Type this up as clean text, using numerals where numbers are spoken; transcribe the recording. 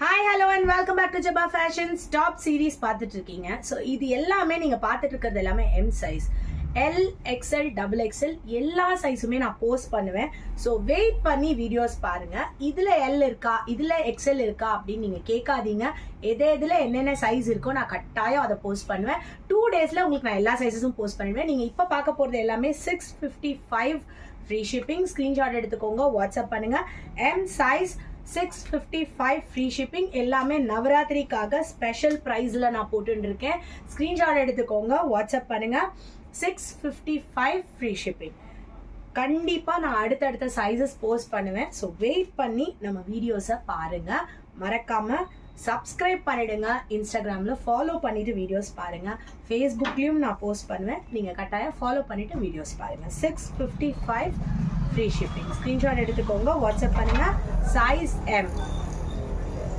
Hi hello and welcome back to Jaba fashions top series பார்த்துட்டு இருக்கீங்க. So இது எல்லாமே நீங்கள் பார்த்துட்டு இருக்கிறது எல்லாமே M size. L XL double XL எல்லா சைஸுமே நான் போஸ்ட் பண்ணுவேன். ஸோ வெயிட் பண்ணி வீடியோஸ் பாருங்க. இதில் எல் இருக்கா இதில் எக்ஸ்எல் இருக்கா அப்படின்னு நீங்கள் கேட்காதீங்க. எதில் என்னென்ன சைஸ் இருக்கோ நான் கட்டாயம் அதை போஸ்ட் பண்ணுவேன். 2 டேஸில் உங்களுக்கு நான் எல்லா சைஸஸும் போஸ்ட் பண்ணுவேன். நீங்கள் இப்போ பார்க்க போகிறது எல்லாமே 655 ஃப்ரீ ஷிப்பிங். ஸ்க்ரீன்ஷாட் எடுத்துக்கோங்க, வாட்ஸ்அப் பண்ணுங்கள். M size 655 free shipping. எல்லாமே நவராத்திரிக்காக ஸ்பெஷல் ப்ரைஸில் நான் போட்டுருக்கேன். ஸ்க்ரீன்ஷாட் எடுத்துக்கோங்க, வாட்ஸ்அப் பண்ணுங்கள். 655 ஃப்ரீ ஷிப்பிங். கண்டிப்பாக நான் அடுத்தடுத்த சைஸஸ் போஸ்ட் பண்ணுவேன். ஸோ வெயிட் பண்ணி நம்ம வீடியோஸை பாருங்கள். மறக்காமல் சப்ஸ்கிரைப் பண்ணிடுங்க. இன்ஸ்டாகிராமில் ஃபாலோ பண்ணிவிட்டு வீடியோஸ் பாருங்கள். ஃபேஸ்புக்லேயும் நான் போஸ்ட் பண்ணுவேன். நீங்கள் கட்டாயம் ஃபாலோ பண்ணிவிட்டு வீடியோஸ் பாருங்கள். 655 ஃப்ரீ ஷிப்பிங். ஸ்க்ரீன்ஷாட் எடுத்துக்கோங்க, வாட்ஸ்அப் பண்ணுங்கள். Size M.